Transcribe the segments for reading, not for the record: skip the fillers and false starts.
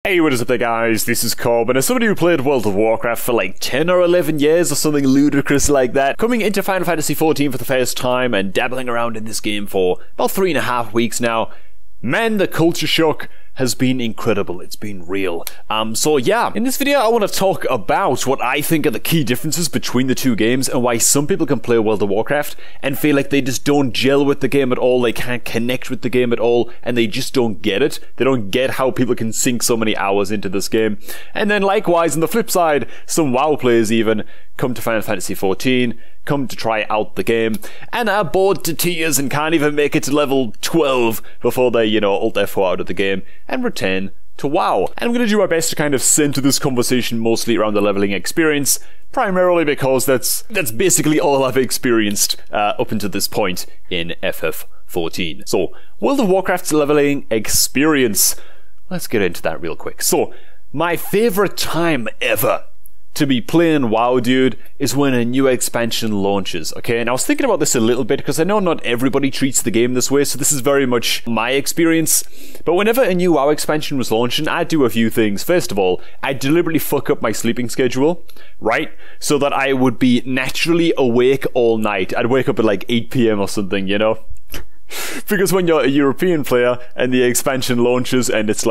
Hey, what is up there guys, this is Cobb, and as somebody who played World of Warcraft for like 10 or 11 years or something ludicrous like that, coming into Final Fantasy XIV for the first time and dabbling around in this game for about 3.5 weeks now, man, the culture shock has been incredible. It's been real. So yeah, in this video I want to talk about what I think are the key differences between the two games and why some people can play World of Warcraft and feel like they just don't gel with the game at all, they can't connect with the game at all, and they just don't get it. They don't get how people can sink so many hours into this game. And then likewise, on the flip side, some WoW players even come to Final Fantasy XIV, come to try out the game, and are bored to tears and can't even make it to level 12 before they, Alt F4 out of the game and return to WoW. And I'm going to do my best to kind of center this conversation mostly around the leveling experience, primarily because that's basically all I've experienced up until this point in FF14. So, World of Warcraft's leveling experience. Let's get into that real quick. So, my favorite time ever to be playing WoW, dude, is when a new expansion launches, okay? And I was thinking about this a little bit because I know not everybody treats the game this way, so this is very much my experience. But whenever a new WoW expansion was launching, I'd do a few things. First of all, I'd deliberately fuck up my sleeping schedule, right? So that I would be naturally awake all night. I'd wake up at like 8 PM or something, Because when you're a European player and the expansion launches and it's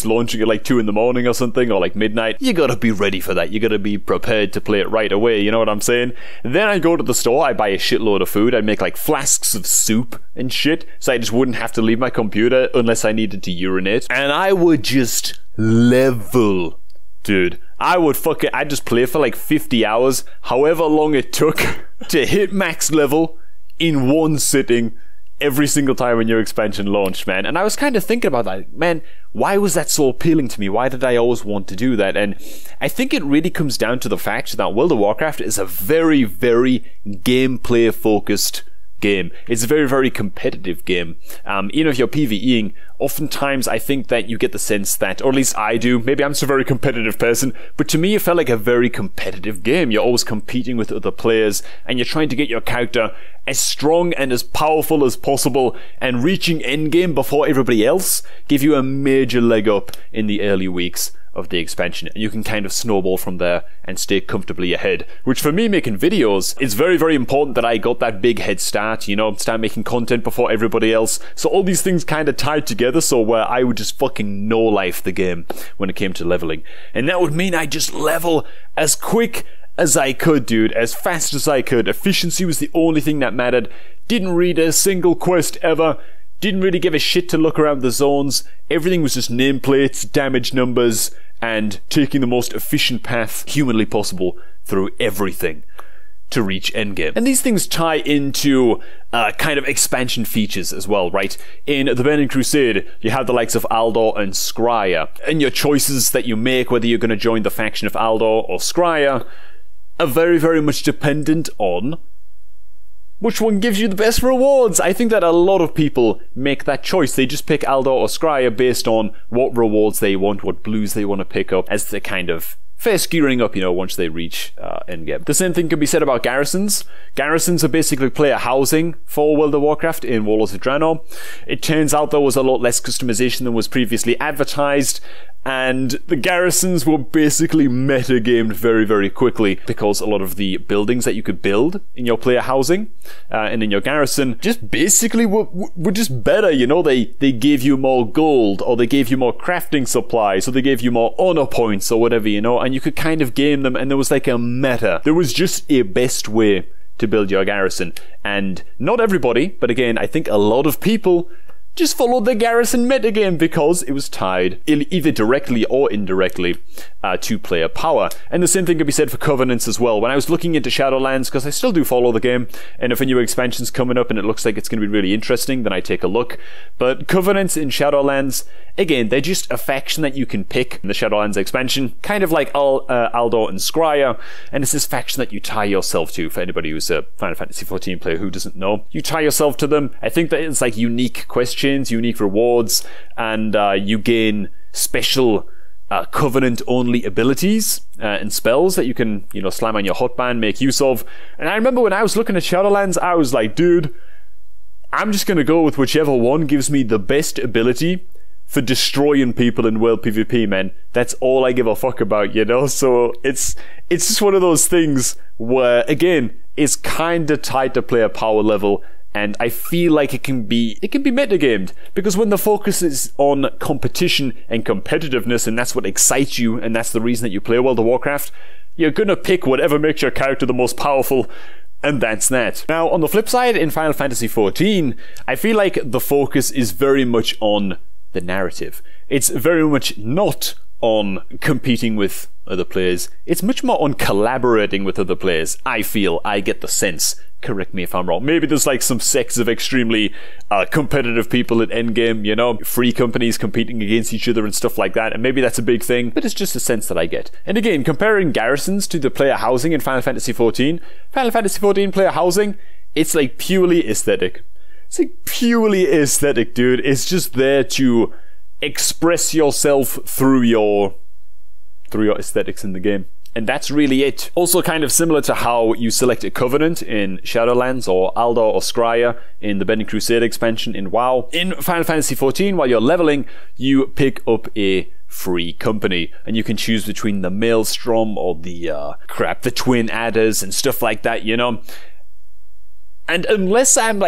launching at like 2 in the morning or something, or like midnight, you gotta be ready for that. You gotta be prepared to play it right away, you know what I'm saying? Then I go to the store, I buy a shitload of food, I'd make like flasks of soup and shit, so I just wouldn't have to leave my computer unless I needed to urinate. And I would just level, dude. I'd just play for like 50 hours, however long it took to hit max level in one sitting, every single time when your expansion launched, man. And I was kind of thinking about that, man, why was that so appealing to me? Why did I always want to do that? And I think it really comes down to the fact that World of Warcraft is a very, very gameplay focused game. It's a very, very competitive game. Even if you're PvEing, oftentimes I think that you get the sense that, or at least I do, maybe I'm just a very competitive person, but to me it felt like a very competitive game. You're always competing with other players and you're trying to get your character as strong and as powerful as possible, and reaching endgame before everybody else give you a major leg up in the early weeks of the expansion, and you can kind of snowball from there and stay comfortably ahead, which for me making videos, it's very, very important that I got that big head start, start making content before everybody else. So all these things kind of tied together, so where I would just fucking no-life the game when it came to leveling. And that would mean I just level as quick as I could, dude, as fast as I could. Efficiency was the only thing that mattered. Didn't read a single quest ever. Didn't really give a shit to look around the zones. Everything was just nameplates, damage numbers, and taking the most efficient path humanly possible through everything to reach endgame. And these things tie into kind of expansion features as well, right? In the Burning Crusade, you have the likes of Aldor and Skryre, and your choices that you make, whether you're going to join the faction of Aldor or Skryre, are very, very much dependent on which one gives you the best rewards. I think that a lot of people make that choice. They just pick Aldor or Skryre based on what rewards they want, what blues they want to pick up as the kind of first gearing up, once they reach endgame. The same thing can be said about garrisons. Garrisons are basically player housing for World of Warcraft in Warlords of Draenor. It turns out there was a lot less customization than was previously advertised, and the garrisons were basically metagamed very, very quickly because a lot of the buildings that you could build in your player housing and in your garrison just basically were just better, They gave you more gold, or they gave you more crafting supplies, or they gave you more honor points or whatever, and you could kind of game them, and there was like a meta. There was just a best way to build your garrison. And not everybody, but again, I think a lot of people just followed the garrison metagame because it was tied either directly or indirectly to player power. And the same thing can be said for covenants as well. When I was looking into Shadowlands, because I still do follow the game, and if a new expansion's coming up and it looks like it's going to be really interesting, then I take a look. But covenants in Shadowlands, again, they're just a faction that you can pick in the Shadowlands expansion, kind of like Aldor and Skryre, and it's this faction that you tie yourself to. For anybody who's a Final Fantasy XIV player who doesn't know, you tie yourself to them. I think that it's like unique questions, unique rewards, and you gain special covenant-only abilities and spells that you can, slam on your hotband, make use of. And I remember when I was looking at Shadowlands, I was like, dude, I'm just going to go with whichever one gives me the best ability for destroying people in world PvP, man. That's all I give a fuck about, you know? So it's just one of those things where, again, it's kinda tied to player power level, and I feel like it can be metagamed, because when the focus is on competition and competitiveness, and that's what excites you, and that's the reason that you play World of Warcraft, you're gonna pick whatever makes your character the most powerful, and that's that. Now, on the flip side, in Final Fantasy XIV, I feel like the focus is very much on the narrative. It's very much not on competing with other players. It's much more on collaborating with other players. I get the sense. Correct me if I'm wrong. Maybe there's like some sects of extremely competitive people at endgame, you know, free companies competing against each other and stuff like that, and maybe that's a big thing, but it's just a sense that I get. And again, comparing garrisons to the player housing in Final Fantasy XIV, Final Fantasy XIV player housing, it's like purely aesthetic. It's like purely aesthetic, dude. It's just there to express yourself through your aesthetics in the game. And that's really it. Also kind of similar to how you select a covenant in Shadowlands or Aldor or Scryer in the Burning Crusade expansion in WoW. In Final Fantasy XIV, while you're leveling, you pick up a free company, and you can choose between the Maelstrom or the Twin Adders and stuff like that, you know. And unless I'm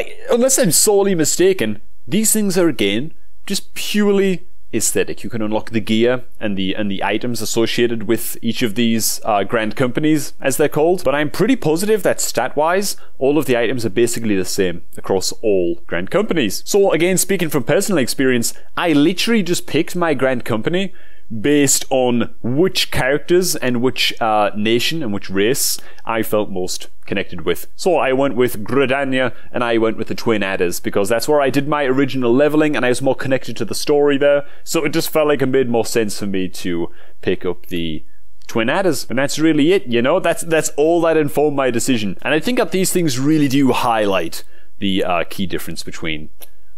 sorely mistaken, these things are, again, just purely aesthetic. You can unlock the gear and the items associated with each of these grand companies, as they're called. But I'm pretty positive that stat-wise, all of the items are basically the same across all grand companies. So again, speaking from personal experience, I literally just picked my grand company based on which characters and which nation and which race I felt most connected with. So I went with Gridania and I went with the Twin Adders because that's where I did my original leveling and I was more connected to the story there. So it just felt like it made more sense for me to pick up the Twin Adders. And that's really it, you know? That's all that informed my decision. And I think that these things really do highlight the key difference between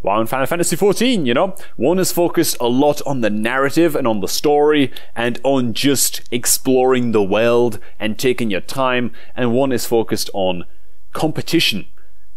WoW and Final Fantasy XIV, you know? One is focused a lot on the narrative and on the story and on just exploring the world and taking your time, and one is focused on competition,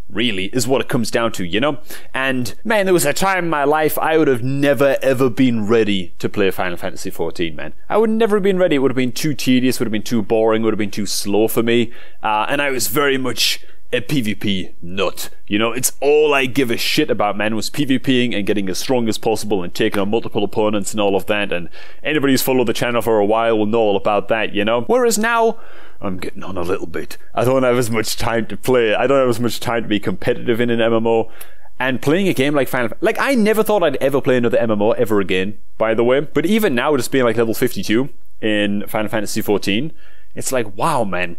really, is what it comes down to, you know? And man, there was a time in my life I would have never ever been ready to play Final Fantasy XIV, man. I would never have been ready. It would have been too tedious, would have been too boring, would have been too slow for me, and I was very much a PvP nut. You know, it's all I give a shit about, man, was PvPing and getting as strong as possible and taking on multiple opponents and all of that, and anybody who's followed the channel for a while will know all about that, you know? Whereas now, I'm getting on a little bit. I don't have as much time to play. I don't have as much time to be competitive in an MMO. And playing a game like like, I never thought I'd ever play another MMO ever again, by the way. But even now, just being like level 52 in Final Fantasy XIV, it's like, wow, man,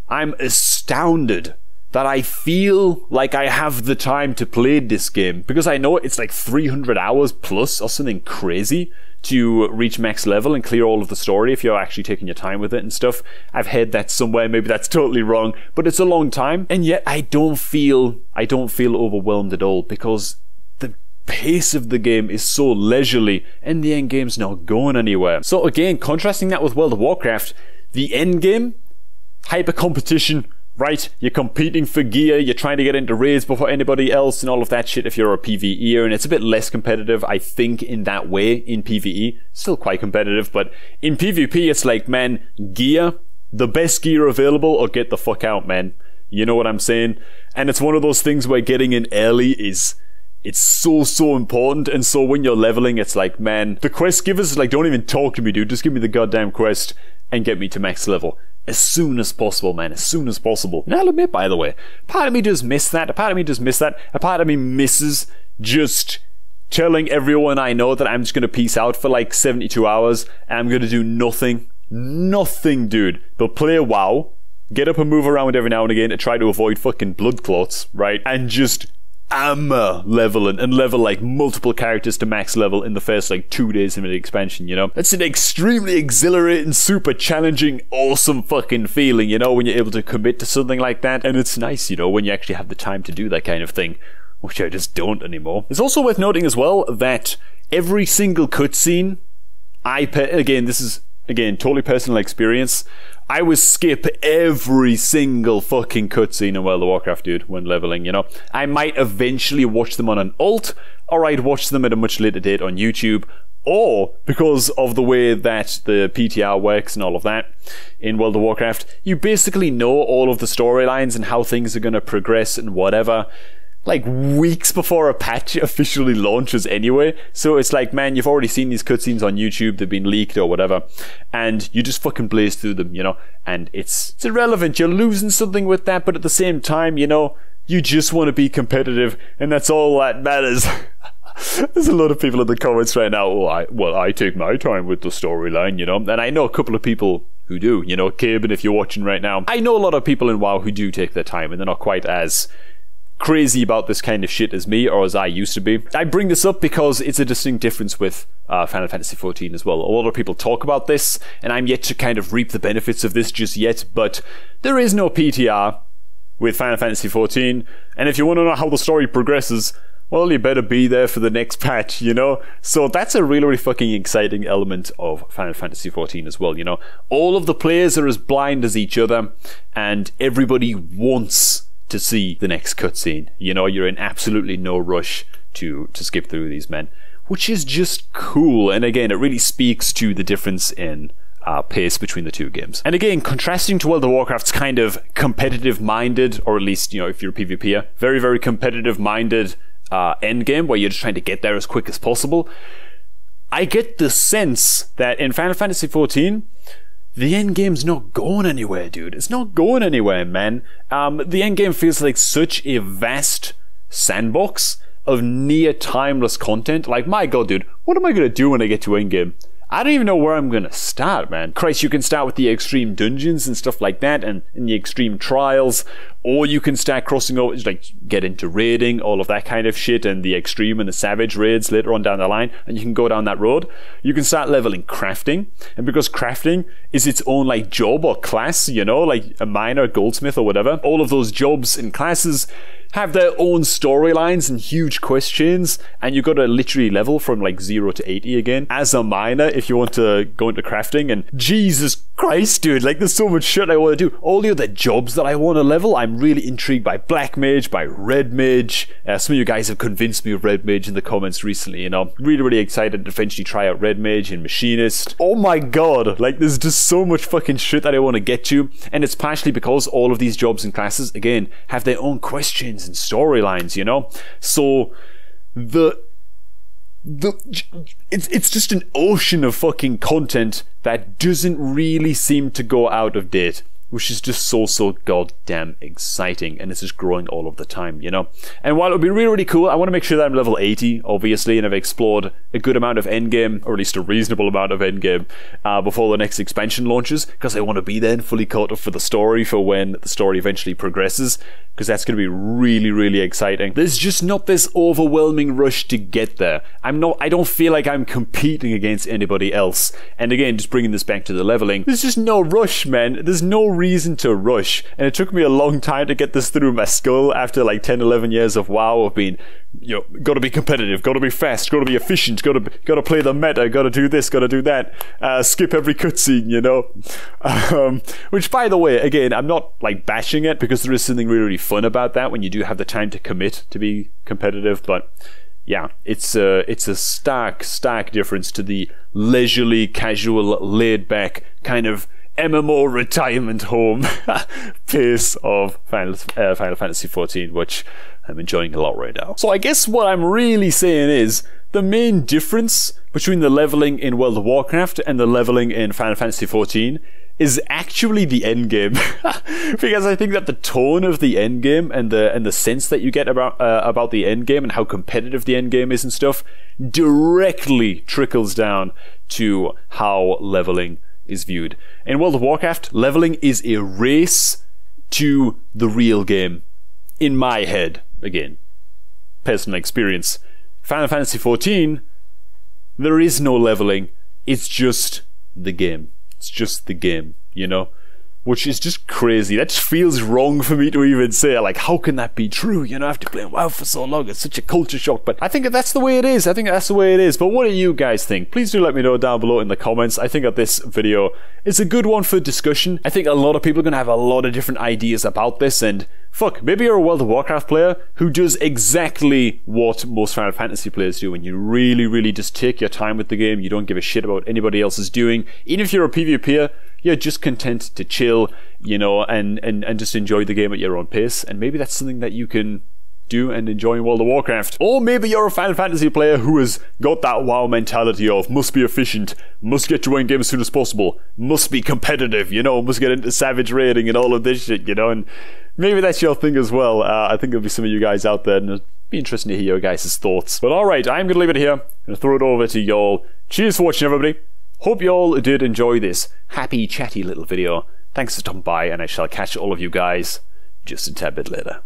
I'm astounded that I feel like I have the time to play this game, because I know it's like 300 hours plus or something crazy to reach max level and clear all of the story if you're actually taking your time with it and stuff. I've heard that somewhere, maybe that's totally wrong, but it's a long time, and yet I don't feel overwhelmed at all, because the pace of the game is so leisurely and the end game's not going anywhere. So again, contrasting that with World of Warcraft, the end game, hyper competition, right? You're competing for gear, you're trying to get into raids before anybody else and all of that shit if you're a PvEer, and it's a bit less competitive, I think, in that way in PvE. Still quite competitive, but in PvP it's like, man, gear, the best gear available, or get the fuck out, man. You know what I'm saying? And it's one of those things where getting in early it's so important, and so when you're leveling, it's like, man, the quest givers, like, don't even talk to me, dude, just give me the goddamn quest and get me to max level. As soon as possible, man, as soon as possible. And I'll admit, by the way, part of me does miss that, a part of me misses just telling everyone I know that I'm just gonna peace out for like 72 hours and I'm gonna do nothing, dude, but play WoW, get up and move around every now and again to try to avoid fucking blood clots, right, and just hammer leveling and level like multiple characters to max level in the first like 2 days of the expansion, you know? It's an extremely exhilarating, super challenging, awesome fucking feeling, you know, when you're able to commit to something like that. And it's nice, you know, when you actually have the time to do that kind of thing, which I just don't anymore. It's also worth noting as well that every single cutscene, this is totally personal experience, I would skip every single fucking cutscene in World of Warcraft, dude, when leveling, you know? I might eventually watch them on an alt, or I'd watch them at a much later date on YouTube, or because of the way that the PTR works and all of that in World of Warcraft, you basically know all of the storylines and how things are going to progress and whatever, like weeks before a patch officially launches anyway. So it's like, man, you've already seen these cutscenes on YouTube, they've been leaked or whatever, and you just fucking blaze through them, you know, and it's irrelevant. You're losing something with that, but at the same time, you know, you just want to be competitive, and that's all that matters. There's a lot of people in the comments right now, I take my time with the storyline, you know, and I know a couple of people who do, you know, Cabin, if you're watching right now, I know a lot of people in WoW who do take their time, and they're not quite as crazy about this kind of shit as me, or as I used to be. I bring this up because it's a distinct difference with Final Fantasy XIV as well. A lot of people talk about this, and I'm yet to kind of reap the benefits of this just yet, but there is no PTR with Final Fantasy XIV, and if you want to know how the story progresses, well, you better be there for the next patch, you know? So that's a really, really fucking exciting element of Final Fantasy XIV as well, you know? All of the players are as blind as each other, and everybody wants to see the next cutscene. You know, you're in absolutely no rush to skip through these, men. Which is just cool, and again, it really speaks to the difference in pace between the two games. And again, contrasting to World of Warcraft's kind of competitive-minded, or at least, you know, if you're a PvPer, very, very competitive-minded end game where you're just trying to get there as quick as possible, I get the sense that in Final Fantasy XIV, the end game's not going anywhere, dude. It's not going anywhere, man. The end game feels like such a vast sandbox of near timeless content. Like, my god, dude, what am I gonna do when I get to end game? I don't even know where I'm gonna start, man. Christ, you can start with the extreme dungeons and stuff like that, and in the extreme trials, or you can start crossing over, like, get into raiding, all of that kind of shit, and the extreme and the savage raids later on down the line, and you can go down that road. You can start leveling crafting, and because crafting is its own, like, job or class, you know, like a miner, goldsmith, or whatever, all of those jobs and classes have their own storylines and huge questions, and you've got to literally level from like 0 to 80 again as a miner if you want to go into crafting. And Jesus Christ, dude, like, there's so much shit I want to do. All the other jobs that I want to level, I'm really intrigued by Black Mage, by Red Mage. Some of you guys have convinced me of Red Mage in the comments recently, you know. Really, really excited to eventually try out Red Mage and Machinist. Oh my god, like, there's just so much fucking shit that I want to get to, and it's partially because all of these jobs and classes, again, have their own questions and storylines, you know. So it's just an ocean of fucking content that doesn't really seem to go out of date, which is just so goddamn exciting, and it's just growing all of the time, you know. And while it would be really, really cool, I want to make sure that I'm level 80, obviously, and I've explored a good amount of endgame, or at least a reasonable amount of endgame, before the next expansion launches, because I want to be there and fully caught up for the story for when the story eventually progresses, because that's going to be really, really exciting. There's just not this overwhelming rush to get there. I don't feel like I'm competing against anybody else. And again, just bringing this back to the leveling, there's just no rush, man. There's no reason to rush. And it took me a long time to get this through my skull after like 10, 11 years of WoW, of being, you know, gotta be competitive, gotta be fast, gotta be efficient, gotta play the meta, gotta do this, gotta do that, skip every cutscene, you know. Which, by the way, again, I'm not like bashing it, because there is something really, really fun about that when you do have the time to commit to be competitive. But yeah, it's a stark difference to the leisurely, casual, laid back kind of MMO retirement home pace of Final Fantasy XIV, which I'm enjoying a lot right now. So I guess what I'm really saying is, the main difference between the leveling in World of Warcraft and the leveling in Final Fantasy XIV is actually the endgame. Because I think that the tone of the endgame and the sense that you get about the endgame and how competitive the endgame is and stuff directly trickles down to how leveling is viewed. In World of Warcraft, leveling is a race to the real game. In my head, again, personal experience. Final Fantasy XIV, there is no leveling. It's just the game. It's just the game, you know? which is just crazy. That just feels wrong for me to even say. Like, how can that be true? You know, after playing WoW for so long, it's such a culture shock. But I think that's the way it is. I think that's the way it is. But what do you guys think? Please do let me know down below in the comments. I think that this video is a good one for discussion. I think a lot of people are going to have a lot of different ideas about this, and fuck, maybe you're a World of Warcraft player who does exactly what most Final Fantasy players do, and you really just take your time with the game. You don't give a shit about anybody else is doing. Even if you're a PvPer, you're just content to chill, you know, and just enjoy the game at your own pace. And maybe that's something that you can do and enjoy in World of Warcraft. Or maybe you're a Final Fantasy player who has got that WoW mentality of must be efficient, must get to end game as soon as possible, must be competitive, you know, must get into savage raiding and all of this shit, you know, and maybe that's your thing as well. I think there'll be some of you guys out there, and it'll be interesting to hear your guys' thoughts. But alright, I'm going to leave it here. I'm going to throw it over to y'all. Cheers for watching, everybody. Hope you all did enjoy this happy, chatty little video. Thanks for stopping by, and I shall catch all of you guys just a tad bit later.